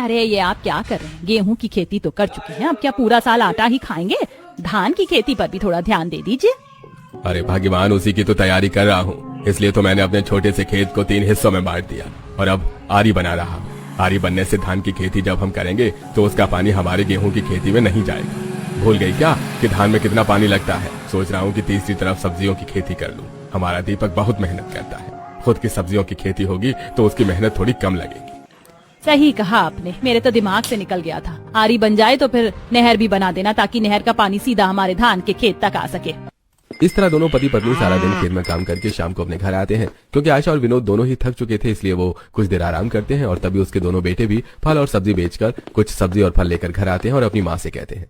अरे ये आप क्या कर रहे हैं? गेहूं की खेती तो कर चुके हैं, अब क्या पूरा साल आटा ही खाएंगे? धान की खेती पर भी थोड़ा ध्यान दे दीजिए। अरे भगवान, उसी की तो तैयारी कर रहा हूँ, इसलिए तो मैंने अपने छोटे से खेत को 3 हिस्सों में बांट दिया और अब आरी बना रहा हूँ। आरी बनने से धान की खेती जब हम करेंगे तो उसका पानी हमारे गेहूं की खेती में नहीं जाएगा। भूल गई क्या कि धान में कितना पानी लगता है? सोच रहा हूँ कि तीसरी तरफ सब्जियों की खेती कर लूँ। हमारा दीपक बहुत मेहनत करता है, खुद की सब्जियों की खेती होगी तो उसकी मेहनत थोड़ी कम लगेगी। सही कहा आपने, मेरे तो दिमाग से निकल गया था। आरी बन जाए तो फिर नहर भी बना देना ताकि नहर का पानी सीधा हमारे धान के खेत तक आ सके। इस तरह दोनों पति पत्नी सारा दिन खेत में काम करके शाम को अपने घर आते हैं। क्योंकि आशा और विनोद दोनों ही थक चुके थे, इसलिए वो कुछ देर आराम करते हैं और तभी उसके दोनों बेटे भी फल और सब्जी बेचकर कुछ सब्जी और फल लेकर घर आते हैं और अपनी माँ से कहते हैं,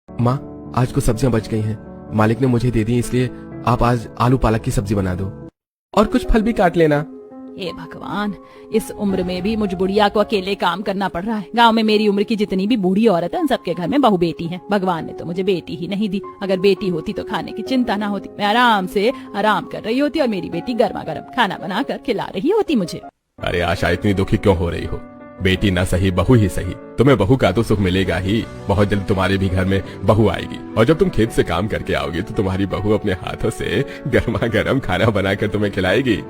माँ आज कुछ सब्जियां बच गई हैं, मालिक ने मुझे दे दी, इसलिए आप आज आलू पालक की सब्जी बना दो और कुछ फल भी काट लेना। हे भगवान, इस उम्र में भी मुझ बुढ़िया को अकेले काम करना पड़ रहा है। गांव में मेरी उम्र की जितनी भी बूढ़ी औरत है, उन सबके घर में बहू बेटी है। भगवान ने तो मुझे बेटी ही नहीं दी। अगर बेटी होती तो खाने की चिंता ना होती, मैं आराम से आराम कर रही होती और मेरी बेटी गर्मा गर्म खाना बनाकर खिला रही होती मुझे। अरे आशा, इतनी दुखी क्यों हो रही हो? बेटी न सही बहू ही सही, तुम्हें बहू का तो सुख मिलेगा ही। बहुत जल्द तुम्हारे भी घर में बहू आएगी और जब तुम खेत से काम करके आओगी तो तुम्हारी बहू अपने हाथों से गर्मा गर्म खाना बनाकर तुम्हें खिलाएगी।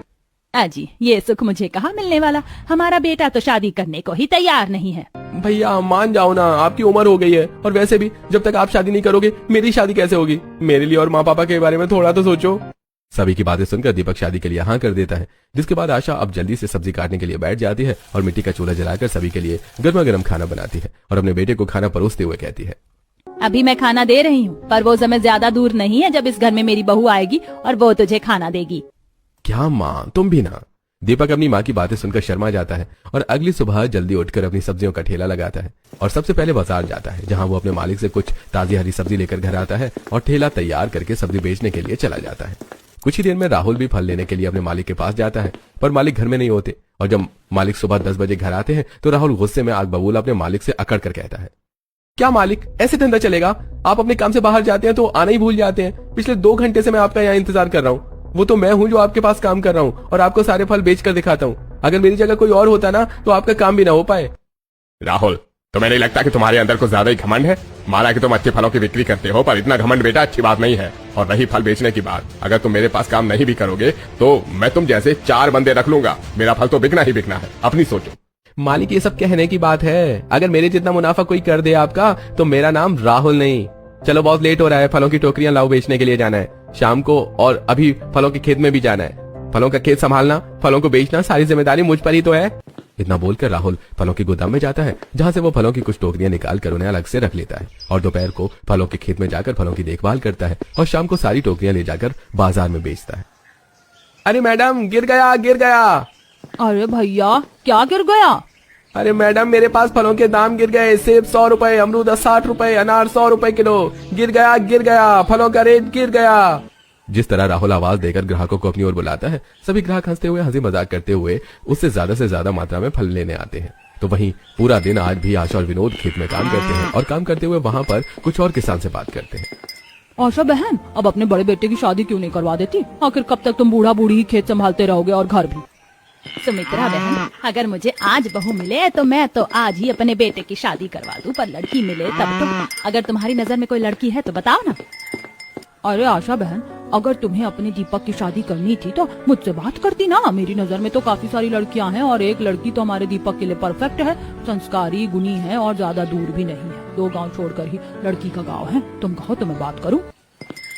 जी, ये सुख मुझे कहाँ मिलने वाला? हमारा बेटा तो शादी करने को ही तैयार नहीं है। भैया मान जाओ ना, आपकी उम्र हो गई है और वैसे भी जब तक आप शादी नहीं करोगे मेरी शादी कैसे होगी? मेरे लिए और माँ पापा के बारे में थोड़ा तो सोचो। सभी की बातें सुनकर दीपक शादी के लिए हाँ कर देता है, जिसके बाद आशा अब जल्दी से सब्जी काटने के लिए बैठ जाती है और मिट्टी का चूल्हा जलाकर सभी के लिए गर्मा गर्म खाना बनाती है और अपने बेटे को खाना परोसते हुए कहती है, अभी मैं खाना दे रही हूँ, पर वो समय ज्यादा दूर नहीं है जब इस घर में मेरी बहू आएगी और वो तुझे खाना देगी। क्या माँ, तुम भी ना? दीपक अपनी माँ की बातें सुनकर शर्मा जाता है और अगली सुबह जल्दी उठकर अपनी सब्जियों का ठेला लगाता है और सबसे पहले बाजार जाता है, जहाँ वो अपने मालिक से कुछ ताजी हरी सब्जी लेकर घर आता है और ठेला तैयार करके सब्जी बेचने के लिए चला जाता है। कुछ ही देर में राहुल भी फल लेने के लिए अपने मालिक के पास जाता है, पर मालिक घर में नहीं होते और जब मालिक सुबह 10 बजे घर आते हैं तो राहुल गुस्से में आग बबूला अपने मालिक से अकड़ कर कहता है, क्या मालिक, ऐसे धंधा चलेगा? आप अपने काम से बाहर जाते हैं तो आना ही भूल जाते हैं। पिछले 2 घंटे से मैं आपका यहाँ इंतजार कर रहा हूँ। वो तो मैं हूँ जो आपके पास काम कर रहा हूँ और आपको सारे फल बेच कर दिखाता हूँ। अगर मेरी जगह कोई और होता ना तो आपका काम भी ना हो पाए। राहुल, तुम्हें नहीं लगता कि तुम्हारे अंदर कुछ ज्यादा ही घमंड है? माना कि तुम अच्छे फलों की बिक्री करते हो, पर इतना घमंड बेटा अच्छी बात नहीं है। और रही फल बेचने की बात, अगर तुम मेरे पास काम नहीं भी करोगे तो मैं तुम जैसे 4 बंदे रख लूंगा। मेरा फल तो बिकना ही बिकना है, अपनी सोचो। मालिक, ये सब कहने की बात है, अगर मेरे जितना मुनाफा कोई कर दे आपका तो मेरा नाम राहुल नहीं। चलो बहुत लेट हो रहा है, फलों की टोकरियां लाओ, बेचने के लिए जाना है शाम को, और अभी फलों के खेत में भी जाना है। फलों का खेत संभालना, फलों को बेचना, सारी जिम्मेदारी मुझ पर ही तो है। इतना बोलकर राहुल फलों के गोदाम में जाता है, जहाँ से वो फलों की कुछ टोकरियां निकाल कर उन्हें अलग से रख लेता है और दोपहर को फलों के खेत में जाकर फलों की देखभाल करता है और शाम को सारी टोकरियां ले जाकर बाजार में बेचता है। अरे मैडम, गिर गया, गिर गया। अरे भैया, क्या गिर गया? अरे मैडम, मेरे पास फलों के दाम गिर गए। सेब 100 रुपए, अमरूद 60 रुपए, अनार 100 रुपए किलो। गिर गया, गिर गया, फलों का रेट गिर गया। जिस तरह राहुल आवाज देकर ग्राहकों को अपनी ओर बुलाता है, सभी ग्राहक हंसते हुए हंसी मजाक करते हुए उससे ज्यादा से ज्यादा मात्रा में फल लेने आते हैं। तो वहीं पूरा दिन आज भी आशा और विनोद खेत में काम करते हैं और काम करते हुए वहाँ पर कुछ और किसान से बात करते हैं। आशा बहन, अब अपने बड़े बेटे की शादी क्यों नहीं करवा देती? आखिर कब तक तुम बूढ़ा बूढ़ी ही खेत संभालते रहोगे और घर भी? सुमित्रा बहन, अगर मुझे आज बहू मिले तो मैं तो आज ही अपने बेटे की शादी करवा दूं, पर लड़की मिले तब तो। अगर तुम्हारी नजर में कोई लड़की है तो बताओ ना। अरे आशा बहन, अगर तुम्हें अपने दीपक की शादी करनी थी तो मुझसे बात करती ना। मेरी नजर में तो काफी सारी लड़कियां हैं और एक लड़की तो हमारे दीपक के लिए परफेक्ट है, संस्कारी, गुणी है और ज्यादा दूर भी नहीं है। 2 गांव छोड़कर ही लड़की का गांव है। तुम कहो तो मैं बात करूं?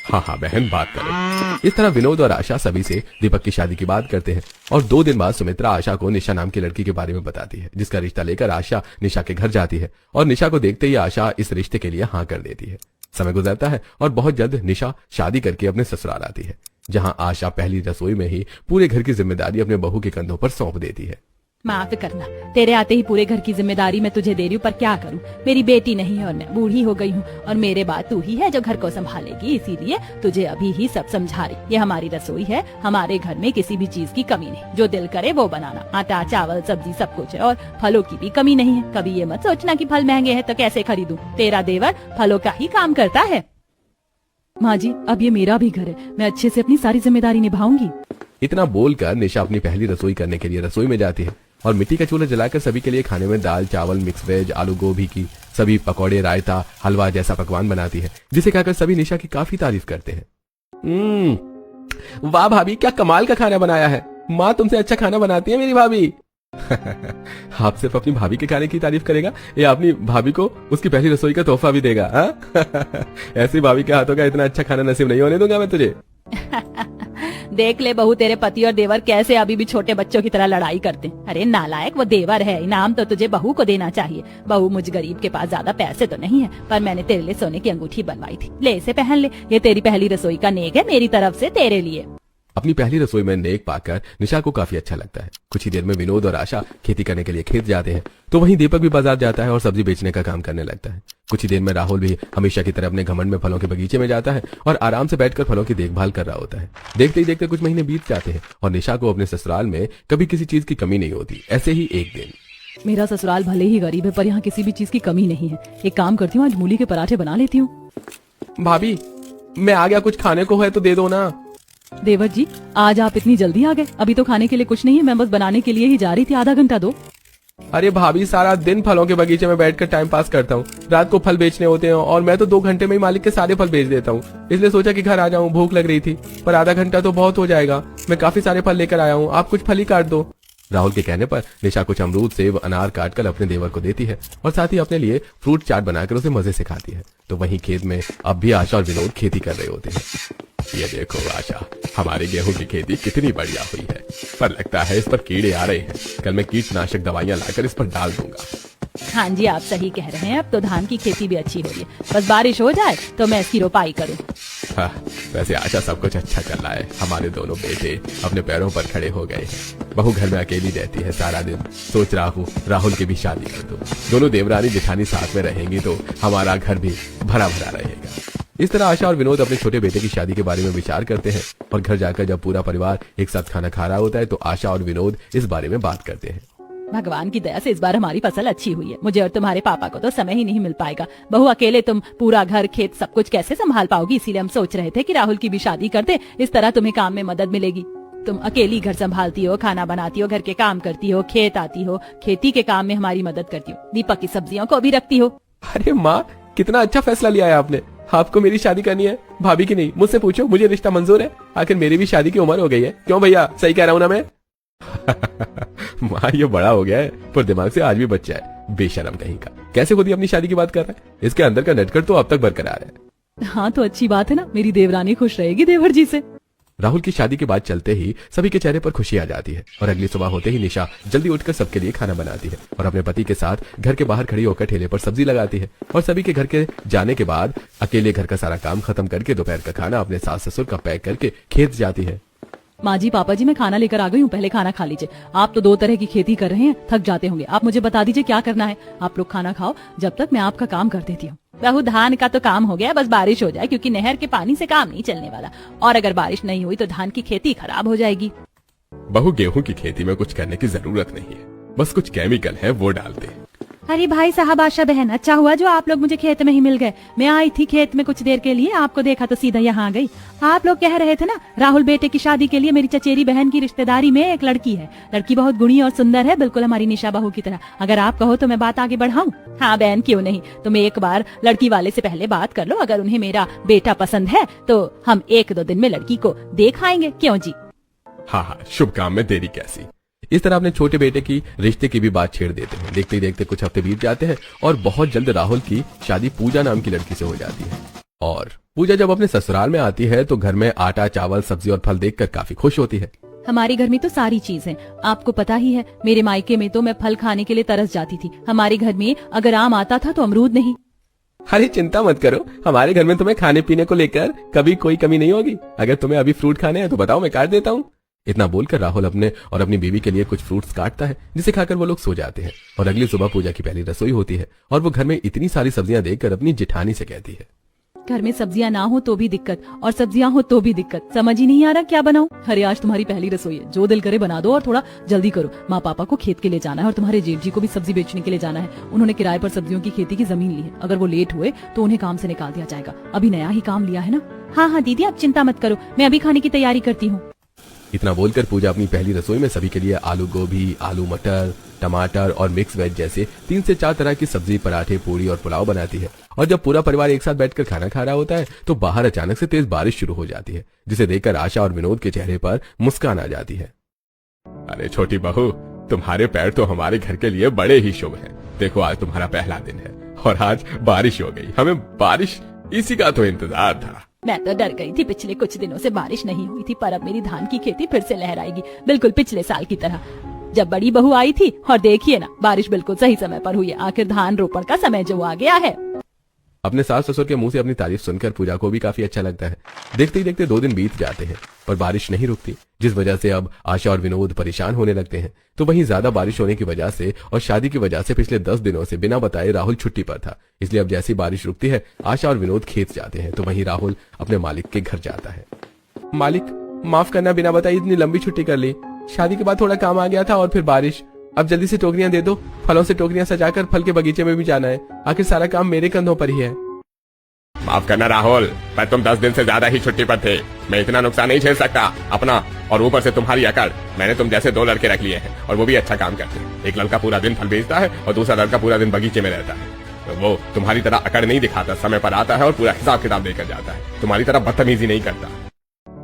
हाँ हाँ बहन, बात करें। इस तरह विनोद और आशा सभी से दीपक की शादी की बात करते हैं और 2 दिन बाद सुमित्रा आशा को निशा नाम की लड़की के बारे में बताती है, जिसका रिश्ता लेकर आशा निशा के घर जाती है और निशा को देखते ही आशा इस रिश्ते के लिए हाँ कर देती है। समय गुजरता है और बहुत जल्द निशा शादी करके अपने ससुराल आती है, जहाँ आशा पहली रसोई में ही पूरे घर की जिम्मेदारी अपने बहू के कंधों पर सौंप देती है। माफ करना, तेरे आते ही पूरे घर की जिम्मेदारी मैं तुझे दे रही हूँ, पर क्या करूँ, मेरी बेटी नहीं है और मैं बूढ़ी हो गई हूँ और मेरे बाद तू ही है जो घर को संभालेगी, इसीलिए तुझे अभी ही सब समझा रही। ये हमारी रसोई है, हमारे घर में किसी भी चीज की कमी नहीं, जो दिल करे वो बनाना, आटा चावल सब्जी सब कुछ है और फलों की भी कमी नहीं है। कभी ये मत सोचना कि फल महंगे हैं तो कैसे खरीदूं, तेरा देवर फलों का ही काम करता है। माँ जी, अब ये मेरा भी घर है, मैं अच्छे से अपनी सारी जिम्मेदारी निभाऊंगी। इतना बोलकर निशा अपनी पहली रसोई करने के लिए रसोई में जाती है और मिट्टी का चूल्हा जलाकर सभी के लिए खाने में दाल, चावल, मिक्स वेज, आलू गोभी की सभी, पकौड़े, रायता, हलवा जैसा पकवान बनाती है, जिसे खाकर सभी निशा की काफी तारीफ करते हैं। वाह भाभी, क्या कमाल का खाना बनाया है। माँ तुमसे अच्छा खाना बनाती है मेरी भाभी। आप सिर्फ अपनी भाभी के खाने की तारीफ करेगा या अपनी भाभी को उसकी पहली रसोई का तोहफा भी देगा? ऐसी भाभी के हाथों का इतना अच्छा खाना नसीब नहीं होने दूंगा मैं तुझे। देख ले बहू, तेरे पति और देवर कैसे अभी भी छोटे बच्चों की तरह लड़ाई करते हैं। अरे नालायक, वो देवर है, इनाम तो तुझे बहू को देना चाहिए। बहू, मुझ गरीब के पास ज्यादा पैसे तो नहीं है, पर मैंने तेरे लिए सोने की अंगूठी बनवाई थी, ले इसे पहन ले। ये तेरी पहली रसोई का नेक है मेरी तरफ से तेरे लिए। अपनी पहली रसोई में नेक पाकर निशा को काफी अच्छा लगता है। कुछ ही देर में विनोद और आशा खेती करने के लिए खेत जाते हैं, तो वहीं दीपक भी बाजार जाता है और सब्जी बेचने का काम करने लगता है। कुछ ही देर में राहुल भी हमेशा की तरह अपने घमंड में फलों के बगीचे में जाता है और आराम से बैठकर फलों की देखभाल कर रहा होता है। देखते ही देखते कुछ महीने बीत जाते हैं और निशा को अपने ससुराल में कभी किसी चीज की कमी नहीं होती। ऐसे ही एक दिन, मेरा ससुराल भले ही गरीब है पर यहाँ किसी भी चीज की कमी नहीं है। एक काम करती हूँ, आज मूली के पराठे बना लेती हूँ। भाभी मैं आ गया, कुछ खाने को है तो दे दो ना। देवर जी, आज आप इतनी जल्दी आ गए? अभी तो खाने के लिए कुछ नहीं है, मैं बस बनाने के लिए ही जा रही थी, आधा घंटा दो। अरे भाभी, सारा दिन फलों के बगीचे में बैठकर टाइम पास करता हूँ। रात को फल बेचने होते हैं और मैं तो 2 घंटे में ही मालिक के सारे फल बेच देता हूँ। इसलिए सोचा कि घर आ जाऊँ, भूख लग रही थी, पर आधा घंटा तो बहुत हो जाएगा। मैं काफी सारे फल लेकर आया हूँ, आप कुछ फल ही काट दो। राहुल के कहने पर निशा कुछ अमरूद, सेब, अनार काटकर अपने देवर को देती है और साथ ही अपने लिए फ्रूट चाट बनाकर उसे मजे से खाती है। तो वहीं खेत में अब भी आशा और विनोद खेती कर रहे होते हैं। ये देखो आशा, हमारे गेहूं की खेती कितनी बढ़िया हुई है, पर लगता है इस पर कीड़े आ रहे हैं। कल मैं कीटनाशक दवाइयां लाकर इस पर डाल दूंगा। हाँ जी, आप सही कह रहे हैं। अब तो धान की खेती भी अच्छी हो रही है, बस बारिश हो जाए तो मैं इसकी रोपाई करूँ। हाँ, वैसे आशा सब कुछ अच्छा चल रहा है। हमारे दोनों बेटे अपने पैरों पर खड़े हो गए हैं। बहू घर में अकेली रहती है सारा दिन। सोच रहा हूँ राहुल की भी शादी कर दूं। दोनों देवरानी जेठानी साथ में रहेंगी तो हमारा घर भी भरा भरा रहेगा। इस तरह आशा और विनोद अपने छोटे बेटे की शादी के बारे में विचार करते हैं और घर जाकर जब पूरा परिवार एक साथ खाना खा रहा होता है तो आशा और विनोद इस बारे में बात करते हैं। भगवान की दया से इस बार हमारी फसल अच्छी हुई है। मुझे और तुम्हारे पापा को तो समय ही नहीं मिल पाएगा। बहू, अकेले तुम पूरा घर, खेत, सब कुछ कैसे संभाल पाओगी? इसीलिए हम सोच रहे थे कि राहुल की भी शादी कर दे, इस तरह तुम्हें काम में मदद मिलेगी। तुम अकेली घर संभालती हो, खाना बनाती हो, घर के काम करती हो, खेत आती हो, खेती के काम में हमारी मदद करती हो, दीपक की सब्जियों को भी रखती हो। अरे माँ, कितना अच्छा फैसला लिया है आपने। आपको मेरी शादी करनी है, भाभी की नहीं। मुझसे पूछो, मुझे रिश्ता मंजूर है। आखिर मेरी भी शादी की उम्र हो गई है। क्यों भैया, सही कह रहा हूँ ना मैं? माँ, ये बड़ा हो गया है पर दिमाग से आज भी बच्चा है। बेशरम कहीं का, कैसे खुद ही अपनी शादी की बात कर रहा है? इसके अंदर का नटखट तो अब तक बरकरार है। हाँ तो अच्छी बात है ना, मेरी देवरानी खुश रहेगी देवर जी से। राहुल की शादी के बाद चलते ही सभी के चेहरे पर खुशी आ जाती है और अगली सुबह होते ही निशा जल्दी उठकर सबके लिए खाना बनाती है और अपने पति के साथ घर के बाहर खड़ी होकर ठेले पर सब्जी लगाती है। और सभी के घर के जाने के बाद अकेले घर का सारा काम खत्म करके दोपहर का खाना अपने सास ससुर का पैक करके खेत जाती है। माँ जी, पापा जी, मैं खाना लेकर आ गई हूँ, पहले खाना खा लीजिए। आप तो 2 तरह की खेती कर रहे हैं, थक जाते होंगे। आप मुझे बता दीजिए क्या करना है। आप लोग खाना खाओ, जब तक मैं आपका काम कर देती हूँ। बहू, धान का तो काम हो गया, बस बारिश हो जाए, क्योंकि नहर के पानी से काम नहीं चलने वाला, और अगर बारिश नहीं हुई तो धान की खेती खराब हो जाएगी। बहू, गेहूं की खेती में कुछ करने की जरूरत नहीं है, बस कुछ केमिकल है वो डालते हैं। अरे भाई साहब, आशा बहन, अच्छा हुआ जो आप लोग मुझे खेत में ही मिल गए। मैं आई थी खेत में कुछ देर के लिए, आपको देखा तो सीधा यहाँ आ गई। आप लोग कह रहे थे ना, राहुल बेटे की शादी के लिए मेरी चचेरी बहन की रिश्तेदारी में एक लड़की है। लड़की बहुत गुणी और सुंदर है, बिल्कुल हमारी निशा बहू की तरह। अगर आप कहो तो मैं बात आगे बढ़ाऊं? हाँ बहन, क्यों नहीं। तुम एक बार लड़की वाले से पहले बात कर लो, अगर उन्हें मेरा बेटा पसंद है तो हम 1-2 दिन में लड़की को देख आएंगे। क्यों जी? हाँ, शुभ काम में देरी कैसी। इस तरह अपने छोटे बेटे की रिश्ते की भी बात छेड़ देते हैं। देखते ही देखते कुछ हफ्ते बीत जाते हैं और बहुत जल्द राहुल की शादी पूजा नाम की लड़की से हो जाती है। और पूजा जब अपने ससुराल में आती है तो घर में आटा, चावल, सब्जी और फल देखकर काफी खुश होती है। हमारे घर में तो सारी चीज है, आपको पता ही है। मेरे मायके में तो मैं फल खाने के लिए तरस जाती थी। हमारे घर में अगर आम आता था तो अमरूद नहीं। अरे चिंता मत करो, हमारे घर में तुम्हें खाने पीने को लेकर कभी कोई कमी नहीं होगी। अगर तुम्हें अभी फ्रूट खाने हैं तो बताओ, मैं काट देता हूँ। इतना बोलकर राहुल अपने और अपनी बीवी के लिए कुछ फ्रूट्स काटता है, जिसे खाकर वो लोग सो जाते हैं। और अगली सुबह पूजा की पहली रसोई होती है और वो घर में इतनी सारी सब्जियां देखकर अपनी जेठानी से कहती है, घर में सब्जियां ना हो तो भी दिक्कत, और सब्जियां हो तो भी दिक्कत। समझ ही नहीं आ रहा क्या बनाऊं। अरे आज तुम्हारी पहली रसोई है, जो दिल करे बना दो और थोड़ा जल्दी करो। माँ पापा को खेत के लिए जाना है और तुम्हारे जेठ जी को भी सब्जी बेचने के लिए जाना है। उन्होंने किराए पर सब्जियों की खेती की जमीन ली है। अगर वो लेट हुए तो उन्हें काम से निकाल दिया जाएगा। अभी नया ही काम लिया है ना। हाँ हाँ दीदी, आप चिंता मत करो, मैं अभी खाने की तैयारी करती हूँ। इतना बोलकर पूजा अपनी पहली रसोई में सभी के लिए आलू गोभी, आलू मटर, टमाटर और मिक्स वेज जैसे 3 से 4 तरह की सब्जी, पराठे, पूरी और पुलाव बनाती है। और जब पूरा परिवार एक साथ बैठकर खाना खा रहा होता है तो बाहर अचानक से तेज बारिश शुरू हो जाती है, जिसे देखकर आशा और विनोद के चेहरे पर मुस्कान आ जाती है। अरे छोटी बहू, तुम्हारे पैर तो हमारे घर के लिए बड़े ही शुभ हैं। देखो आज तुम्हारा पहला दिन है और आज बारिश हो गई। हमें बारिश इसी का तो इंतजार था। मैं तो डर गई थी, पिछले कुछ दिनों से बारिश नहीं हुई थी, पर अब मेरी धान की खेती फिर से लहराएगी, बिल्कुल पिछले साल की तरह। जब बड़ी बहू आई थी और देखिए ना, बारिश बिल्कुल सही समय पर हुई है। आखिर धान रोपण का समय जो आ गया है। अपने सास ससुर के मुंह से अपनी तारीफ सुनकर पूजा को भी काफी अच्छा लगता है। देखते ही देखते 2 दिन बीत जाते हैं पर बारिश नहीं रुकती, जिस वजह से अब आशा और विनोद परेशान होने लगते हैं। तो वहीं ज्यादा बारिश होने की वजह से और शादी की वजह से पिछले 10 दिनों से बिना बताए राहुल छुट्टी पर था, इसलिए अब जैसी बारिश रुकती है आशा और विनोद खेत जाते हैं। तो वहीं राहुल अपने मालिक के घर जाता है। मालिक, माफ करना, बिना बताए इतनी लंबी छुट्टी कर ली। शादी के बाद थोड़ा काम आ गया था और फिर बारिश। अब जल्दी से टोकरियां दे दो, फलों से टोकरियां सजाकर फल के बगीचे में भी जाना है। आखिर सारा काम मेरे कंधों पर ही है। माफ करना राहुल, पर तुम 10 दिन से ज्यादा ही छुट्टी पर थे। मैं इतना नुकसान नहीं झेल सकता अपना, और ऊपर से तुम्हारी अकड़। मैंने तुम जैसे 2 लड़के रख लिए हैं और वो भी अच्छा काम करते हैं। एक लड़का पूरा दिन फल बेचता है और दूसरा लड़का पूरा दिन बगीचे में रहता है। तो वो तुम्हारी तरह अकड़ नहीं दिखाता, समय पर आता है और पूरा हिसाब किताब लेकर जाता है। तुम्हारी तरह बदतमीजी नहीं करता।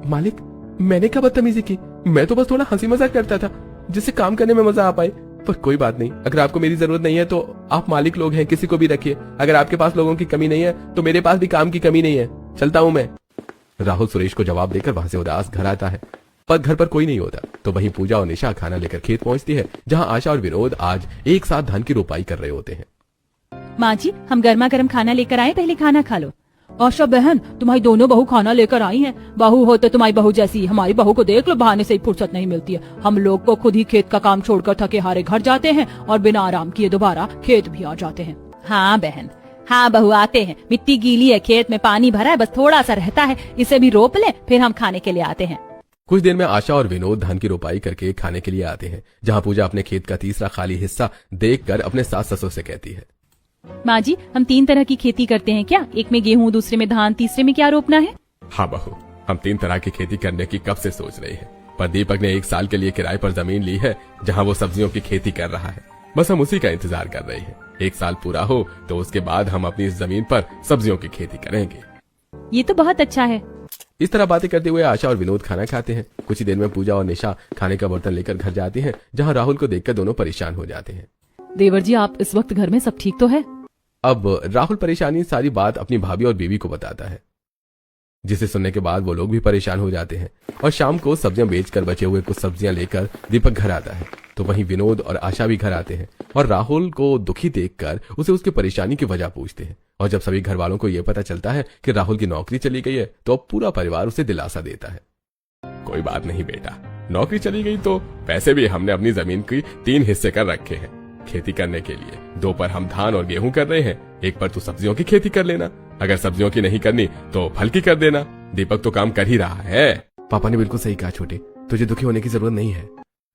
मालिक, मैंने क्या बदतमीजी की? मैं तो बस थोड़ा हंसी मजाक करता था जिससे काम करने में मजा आ पाए। पर कोई बात नहीं, अगर आपको मेरी जरूरत नहीं है तो आप मालिक लोग हैं, किसी को भी रखिए। अगर आपके पास लोगों की कमी नहीं है तो मेरे पास भी काम की कमी नहीं है। चलता हूँ मैं। राहुल सुरेश को जवाब देकर वहां से उदास घर आता है, पर घर पर कोई नहीं होता। तो वहीं पूजा और निशा खाना लेकर खेत पहुंचती है, जहां आशा और विनोद आज एक साथ धान की रोपाई कर रहे होते हैं। माँ जी, हम गर्मा गर्म खाना लेकर आए, पहले खाना खा लो। आशा बहन, तुम्हारी दोनों बहू खाना लेकर आई हैं। बहू हो तो तुम्हारी बहू जैसी। हमारी बहू को देख लो, बहाने से ही फुर्सत नहीं मिलती है। हम लोग को खुद ही खेत का काम छोड़कर थके हारे घर जाते हैं और बिना आराम किए दोबारा खेत भी आ जाते हैं। हाँ बहन, हाँ बहू, आते हैं। मिट्टी गीली है, खेत में पानी भरा है, बस थोड़ा सा रहता है, इसे भी रोप ले, फिर हम खाने के लिए आते हैं। कुछ देर में आशा और विनोद धान की रोपाई करके खाने के लिए आते हैं, जहाँ पूजा अपने खेत का तीसरा खाली हिस्सा देखकर अपने सास ससुर से कहती है, माँ जी, हम 3 तरह की खेती करते हैं क्या? एक में गेहूँ, दूसरे में धान, तीसरे में क्या रोपना है? हाँ बहू, हम 3 तरह की खेती करने की कब से सोच रहे हैं, पर दीपक ने 1 साल के लिए किराए पर जमीन ली है जहाँ वो सब्जियों की खेती कर रहा है। बस हम उसी का इंतजार कर रहे हैं। 1 साल पूरा हो तो उसके बाद हम अपनी इस जमीन पर सब्जियों की खेती करेंगे। ये तो बहुत अच्छा है। इस तरह बातें करते हुए आशा और विनोद खाना खाते हैं। कुछ ही देर में पूजा और निशा खाने का बर्तन लेकर घर जाती हैं, जहाँ राहुल को देखकर दोनों परेशान हो जाते हैं। देवर जी, आप इस वक्त घर में सब ठीक तो है? अब राहुल परेशानी सारी बात अपनी भाभी और बीवी को बताता है, जिसे सुनने के बाद वो लोग भी परेशान हो जाते हैं। और शाम को सब्जियां बेचकर बचे हुए कुछ सब्जियां लेकर दीपक घर आता है। तो वहीं विनोद और आशा भी घर आते हैं और राहुल को दुखी देखकर उसे उसकी परेशानी की वजह पूछते हैं। और जब सभी घर वालों को यह पता चलता है कि राहुल की नौकरी चली गई है तो अब पूरा परिवार उसे दिलासा देता है। कोई बात नहीं बेटा, नौकरी चली गई तो पैसे भी हमने अपनी जमीन की 3 हिस्से कर रखे हैं खेती करने के लिए। 2 पर हम धान और गेहूं कर रहे हैं, 1 पर तू सब्जियों की खेती कर लेना। अगर सब्जियों की नहीं करनी तो फल की कर देना। दीपक तो काम कर ही रहा है। पापा ने बिल्कुल सही कहा छोटे, तुझे दुखी होने की जरूरत नहीं है।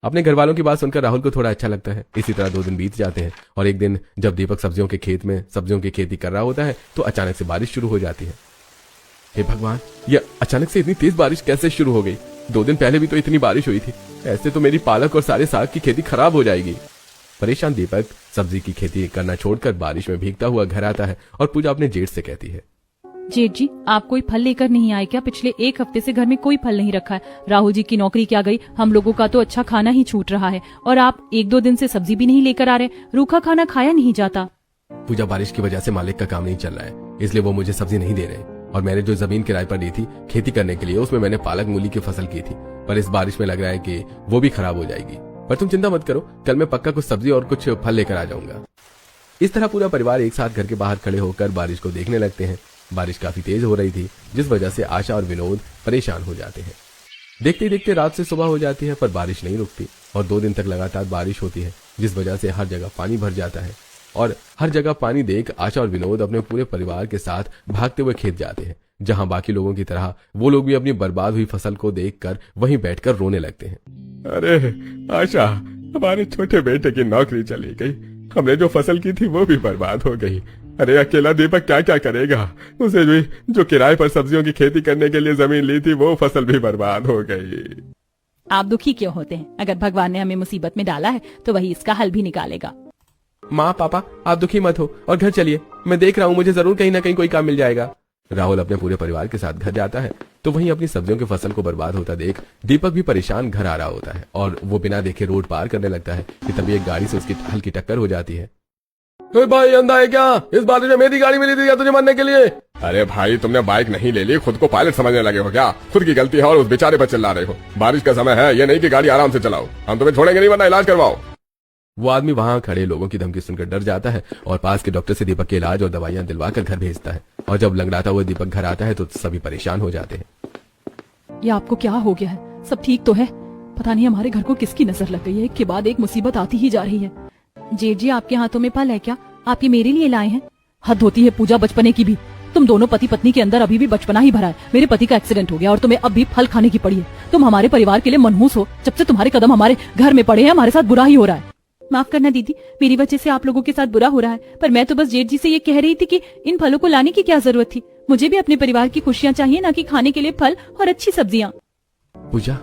अपने घर वालों की बात सुनकर राहुल को थोड़ा अच्छा लगता है। इसी तरह 2 दिन बीत जाते हैं और एक दिन जब दीपक सब्जियों के खेत में सब्जियों की खेती कर रहा होता है तो अचानक से बारिश शुरू हो जाती है। हे भगवान, यह अचानक से इतनी तेज बारिश कैसे शुरू हो गई? 2 दिन पहले भी तो इतनी बारिश हुई थी। ऐसे तो मेरी पालक और सारे साग की खेती खराब हो जाएगी। परेशान दीपक सब्जी की खेती करना छोड़कर बारिश में भीगता हुआ घर आता है और पूजा अपने जेठ से कहती है, जेठ जी, आप कोई फल लेकर नहीं आए क्या? पिछले 1 हफ्ते से घर में कोई फल नहीं रखा है। राहुल जी की नौकरी क्या गई, हम लोगों का तो अच्छा खाना ही छूट रहा है और आप 1-2 दिन से सब्जी भी नहीं लेकर आ रहे। रूखा खाना खाया नहीं जाता। पूजा, बारिश की वजह से मालिक का काम नहीं चल रहा है, इसलिए वो मुझे सब्जी नहीं दे रहे। और मैंने जो जमीन किराए पर ली थी खेती करने के लिए, उसमें मैंने पालक मूली की फसल की थी, पर इस बारिश में लग रहा है कि वो भी खराब हो जाएगी। पर तुम चिंता मत करो, कल मैं पक्का कुछ सब्जी और कुछ फल लेकर आ जाऊंगा। इस तरह पूरा परिवार एक साथ घर के बाहर खड़े होकर बारिश को देखने लगते हैं। बारिश काफी तेज हो रही थी, जिस वजह से आशा और विनोद परेशान हो जाते हैं। देखते ही देखते रात से सुबह हो जाती है, पर बारिश नहीं रुकती और 2 दिन तक लगातार बारिश होती है, जिस वजह से हर जगह पानी भर जाता है। और हर जगह पानी देख आशा और विनोद अपने पूरे परिवार के साथ भागते हुए खेत जाते हैं, जहां बाकी लोगों की तरह वो लोग भी अपनी बर्बाद हुई फसल को देखकर वहीं बैठकर रोने लगते हैं। अरे आशा, हमारे छोटे बेटे की नौकरी चली गई। हमने जो फसल की थी वो भी बर्बाद हो गई। अरे अकेला दीपक क्या क्या करेगा? उसे भी जो किराए पर सब्जियों की खेती करने के लिए जमीन ली थी वो फसल भी बर्बाद हो गई। आप दुखी क्यों होते हैं? अगर भगवान ने हमें मुसीबत में डाला है तो वही इसका हल भी निकालेगा। माँ पापा आप दुखी मत हो और घर चलिए, मैं देख रहा हूँ मुझे जरूर कहीं ना कहीं कोई काम मिल जाएगा। राहुल अपने पूरे परिवार के साथ घर जाता है तो वहीं अपनी सब्जियों की फसल को बर्बाद होता देख दीपक भी परेशान घर आ रहा होता है और वो बिना देखे रोड पार करने लगता है कि तभी एक गाड़ी से उसकी हल्की टक्कर हो जाती है। भाई अंधा है क्या? इस बारिश में मेरी गाड़ी मिली थी क्या तुझे मरने के लिए? अरे भाई तुमने बाइक नहीं ले ली, खुद को पायलट समझने लगे हो क्या? खुद की गलती है और उस बेचारे पर चिल्ला रहे हो। बारिश का समय है, ये नहीं कि गाड़ी आराम से चलाओ। हम तुम्हें छोड़ेंगे नहीं वरना इलाज करवाओ। वो आदमी वहां खड़े लोगों की धमकी सुनकर डर जाता है और पास के डॉक्टर से दीपक के इलाज और दवाइयां दिलवाकर घर भेजता है। और जब लंगड़ाता हुआ दीपक घर आता है तो सभी परेशान हो जाते हैं। ये आपको क्या हो गया है? सब ठीक तो है? पता नहीं हमारे घर को किसकी नजर लग गई है, एक के बाद एक मुसीबत आती ही जा रही है। जेठ जी आपके हाथों में फल है क्या? आप ये मेरे लिए लाए हैं? हद होती है पूजा, बचपने की भी। तुम दोनों पति पत्नी के अंदर अभी भी बचपना ही भरा है। मेरे पति का एक्सीडेंट हो गया और तुम्हें अब भी फल खाने की पड़ी है। तुम हमारे परिवार के लिए मनहूस हो। जब से तुम्हारे कदम हमारे घर में पड़े हैं हमारे साथ बुरा ही हो रहा है। माफ करना दीदी, मेरी वजह से आप लोगों के साथ बुरा हो रहा है, पर मैं तो बस जेठ जी से ये कह रही थी कि इन फलों को लाने की क्या जरूरत थी। मुझे भी अपने परिवार की खुशियाँ चाहिए, ना कि खाने के लिए फल और अच्छी सब्जियाँ। पूजा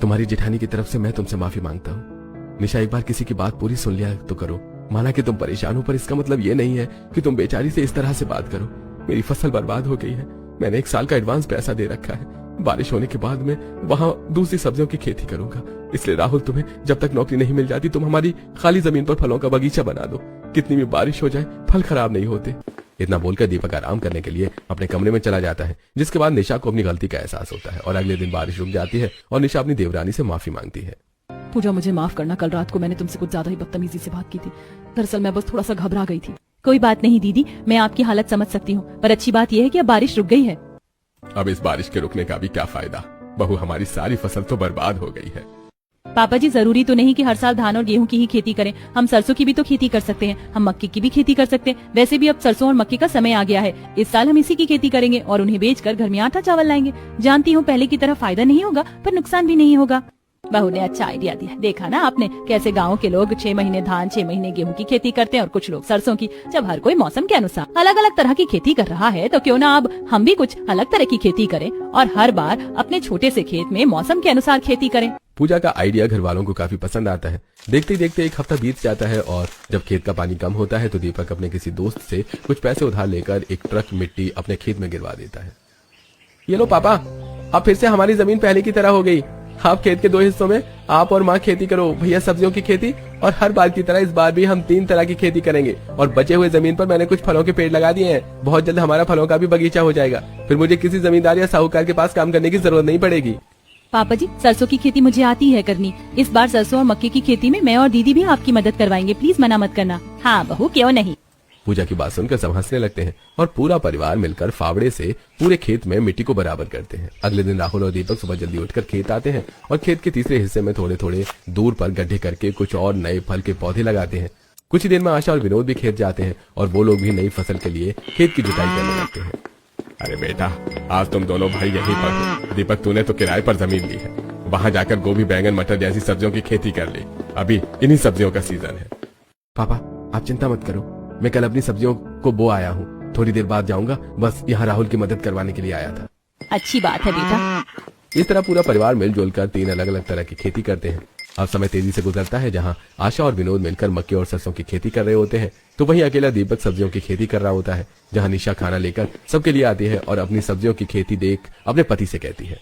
तुम्हारी जेठानी की तरफ से मैं तुमसे माफी मांगता हूँ। निशा एक बार किसी की बात पूरी सुन लिया तो करो। माना कि तुम परेशान हो पर इसका मतलब ये नहीं है कि तुम बेचारी से इस तरह से बात करो। मेरी फसल बर्बाद हो गई है, मैंने 1 साल का एडवांस पैसा दे रखा है। बारिश होने के बाद मैं वहाँ दूसरी सब्जियों की खेती करूंगा। इसलिए राहुल तुम्हें जब तक नौकरी नहीं मिल जाती तुम हमारी खाली जमीन पर फलों का बगीचा बना दो। कितनी भी बारिश हो जाए फल खराब नहीं होते। इतना बोलकर दीपक आराम करने के लिए अपने कमरे में चला जाता है, जिसके बाद निशा को अपनी गलती का एहसास होता है और अगले दिन बारिश रुक जाती है और निशा अपनी देवरानी से माफी मांगती है। पूजा मुझे माफ करना, कल रात को मैंने तुमसे कुछ ज्यादा ही बदतमीजी से बात की थी। दरअसल मैं बस थोड़ा सा घबरा गई थी। कोई बात नहीं दीदी, मैं आपकी हालत समझ सकती हूँ, पर अच्छी बात यह है कि अब बारिश रुक गई है। अब इस बारिश के रुकने का भी क्या फायदा? बहू हमारी सारी फसल तो बर्बाद हो गई है। पापा जी जरूरी तो नहीं कि हर साल धान और गेहूं की ही खेती करें। हम सरसों की भी तो खेती कर सकते हैं, हम मक्के की भी खेती कर सकते हैं। वैसे भी अब सरसों और मक्के का समय आ गया है। इस साल हम इसी की खेती करेंगे और उन्हें बेचकर घर में आटा चावल लाएंगे। जानती हूँ पहले की तरह फायदा नहीं होगा, पर नुकसान भी नहीं होगा। बहू ने अच्छा आइडिया दिया। देखा ना आपने कैसे गाँव के लोग 6 महीने धान 6 महीने गेहूं की खेती करते हैं और कुछ लोग सरसों की। जब हर कोई मौसम के अनुसार अलग अलग तरह की खेती कर रहा है तो क्यों ना अब हम भी कुछ अलग तरह की खेती करें और हर बार अपने छोटे से खेत में मौसम के अनुसार खेती करें। पूजा का आइडिया घर वालों को काफी पसंद आता है। देखते ही देखते 1 हफ्ता बीत जाता है और जब खेत का पानी कम होता है तो दीपक अपने किसी दोस्त से कुछ पैसे उधार लेकर एक ट्रक मिट्टी अपने खेत में गिरवा देता है। ये लो पापा, अब फिर से हमारी जमीन पहले की तरह हो गई। आप खेत के 2 हिस्सों में आप और माँ खेती करो, भैया सब्जियों की खेती, और हर बार की तरह इस बार भी हम 3 तरह की खेती करेंगे। और बचे हुए जमीन पर मैंने कुछ फलों के पेड़ लगा दिए हैं। बहुत जल्द हमारा फलों का भी बगीचा हो जाएगा। फिर मुझे किसी जमींदार या साहूकार के पास काम करने की जरूरत नहीं पड़ेगी। पापा जी सरसों की खेती मुझे आती है करनी। इस बार सरसों और मक्के की खेती में मैं और दीदी भी आपकी मदद करवाएंगे। प्लीज मना मत करना। हाँ बहू, क्यों नहीं। पूजा की बात सुनकर सब हंसने लगते हैं और पूरा परिवार मिलकर फावड़े से पूरे खेत में मिट्टी को बराबर करते हैं। अगले दिन राहुल और दीपक सुबह जल्दी उठकर खेत आते हैं और खेत के तीसरे हिस्से में थोड़े थोड़े दूर पर गड्ढे करके कुछ और नए फल के पौधे लगाते हैं। कुछ ही देर में आशा और विनोद भी खेत जाते हैं और वो लोग भी नई फसल के लिए खेत की जुताई करने लगते हैं। अरे बेटा, आज तुम दोनों भाई यहीं पर हो। दीपक तूने तो किराए पर जमीन ली है, वहाँ जाकर गोभी बैंगन मटर जैसी सब्जियों की खेती कर ली। अभी इन्हीं सब्जियों का सीजन है। पापा आप चिंता मत करो, मैं कल अपनी सब्जियों को बो आया हूँ। थोड़ी देर बाद जाऊंगा, बस यहाँ राहुल की मदद करवाने के लिए आया था। अच्छी बात है बेटा। इस तरह पूरा परिवार मिलजुल कर 3 अलग अलग तरह की खेती करते हैं। अब समय तेजी से गुजरता है। जहाँ आशा और विनोद मिलकर मक्के और सरसों की खेती कर रहे होते हैं तो वहीं अकेला दीपक सब्जियों की खेती कर रहा होता है। जहाँ निशा खाना लेकर सबके लिए आती है और अपनी सब्जियों की खेती देख अपने पति से कहती है,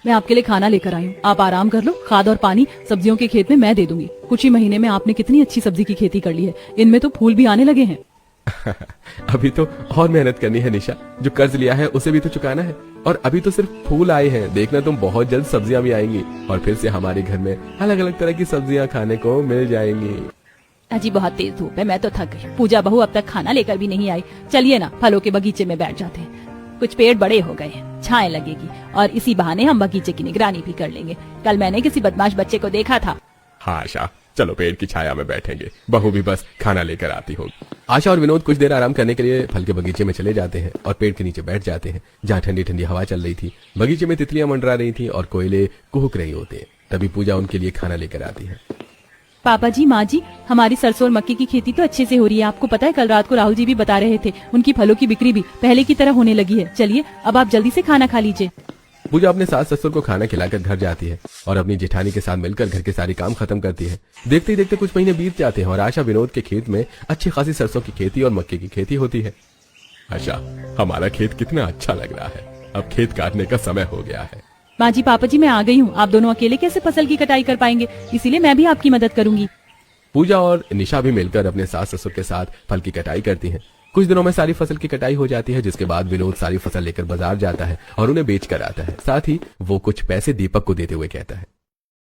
मैं आपके लिए खाना लेकर आई हूँ, आप आराम कर लो। खाद और पानी सब्जियों के खेत में मैं दे दूंगी। कुछ ही महीने में आपने कितनी अच्छी सब्जी की खेती कर ली है, इनमें तो फूल भी आने लगे हैं। अभी तो और मेहनत करनी है निशा, जो कर्ज लिया है उसे भी तो चुकाना है। और अभी तो सिर्फ फूल आए हैं, देखना तुम बहुत जल्द सब्जियां भी आएंगी और फिर से हमारे घर में अलग अलग तरह की सब्जियां खाने को मिल जाएंगी। अजी बहुत तेज धूप है, मैं तो थक गई। पूजा बहू अब तक खाना लेकर भी नहीं आई। चलिए ना फलों के बगीचे में बैठ जाते हैं। कुछ पेड़ बड़े हो गए हैं, छाए लगेगी और इसी बहाने हम बगीचे की निगरानी भी कर लेंगे। कल मैंने किसी बदमाश बच्चे को देखा था। हाँ आशा, चलो पेड़ की छाया में बैठेंगे, बहू भी बस खाना लेकर आती होगी। आशा और विनोद कुछ देर आराम करने के लिए फल के बगीचे में चले जाते हैं और पेड़ के नीचे बैठ जाते हैं, जहाँ ठंडी ठंडी हवा चल रही थी। बगीचे में तितलियां मंडरा रही थी और कोयले कुहुक रही होते हैं। तभी पूजा उनके लिए खाना लेकर आती है। पापा जी, माँ जी, हमारी सरसों और मक्के की खेती तो अच्छे से हो रही है। आपको पता है कल रात को राहुल जी भी बता रहे थे, उनकी फलों की बिक्री भी पहले की तरह होने लगी है। चलिए अब आप जल्दी से खाना खा लीजिए। पूजा अपने सास ससुर को खाना खिलाकर घर जाती है और अपनी जेठानी के साथ मिलकर घर के सारे काम खत्म करती है। देखते ही देखते कुछ महीने बीत जाते हैं और आशा विनोद के खेत में अच्छी खासी सरसों की खेती और मक्के की खेती होती है। आशा, हमारा खेत कितना अच्छा लग रहा है। अब खेत काटने का समय हो गया है। माँ जी, पापा जी, मैं आ गई हूँ। आप दोनों अकेले कैसे फसल की कटाई कर पाएंगे, इसीलिए मैं भी आपकी मदद करूंगी। पूजा और निशा भी मिलकर अपने सास ससुर के साथ फल की कटाई करती हैं। कुछ दिनों में सारी फसल की कटाई हो जाती है, जिसके बाद विनोद सारी फसल लेकर बाजार जाता है और उन्हें बेच कर आता है। साथ ही वो कुछ पैसे दीपक को देते हुए कहता है,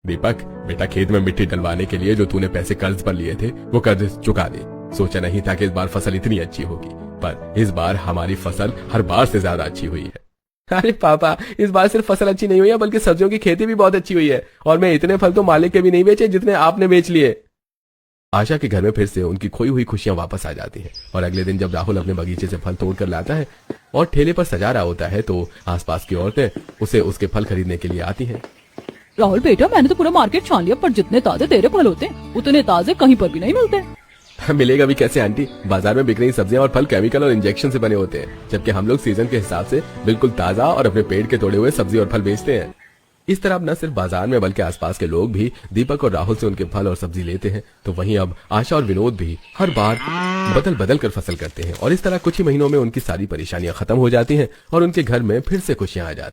दीपक बेटा, खेत में मिट्टी डलवाने के लिए जो तूने पैसे कर्ज पर लिए थे वो कर्ज चुका दे। सोचा नहीं था कि इस बार फसल इतनी अच्छी होगी, पर इस बार हमारी फसल हर बार से ज्यादा अच्छी हुई है। अरे पापा, इस बार सिर्फ फसल अच्छी नहीं हुई है बल्कि सब्जियों की खेती भी बहुत अच्छी हुई है और मैं इतने फल तो मालिक के भी नहीं बेचे जितने आपने बेच लिए। आशा के घर में फिर से उनकी खोई हुई खुशियां वापस आ जाती हैं और अगले दिन जब राहुल अपने बगीचे से फल तोड़ कर लाता है और ठेले पर सजा रहा होता है तो आसपास की औरतें उसे उसके फल खरीदने के लिए आती हैं। राहुल बेटा, मैंने तो पूरा मार्केट छान लिया, पर जितने ताजे तेरे फल होते हैं उतने ताजे कहीं पर भी नहीं मिलते। मिलेगा भी कैसे आंटी, बाजार में बिक रही सब्जियां और फल केमिकल और इंजेक्शन से बने होते हैं, जबकि हम लोग सीजन के हिसाब से बिल्कुल ताजा और अपने पेड़ के तोड़े हुए सब्जी और फल बेचते हैं। इस तरह अब न सिर्फ बाजार में बल्कि आसपास के लोग भी दीपक और राहुल से उनके फल और सब्जी लेते हैं। तो वहीं अब आशा और विनोद भी हर बार बदल बदल कर फसल करते हैं और इस तरह कुछ ही महीनों में उनकी सारी परेशानियां खत्म हो जाती हैं और उनके घर में फिर से खुशियां आ जाती हैं।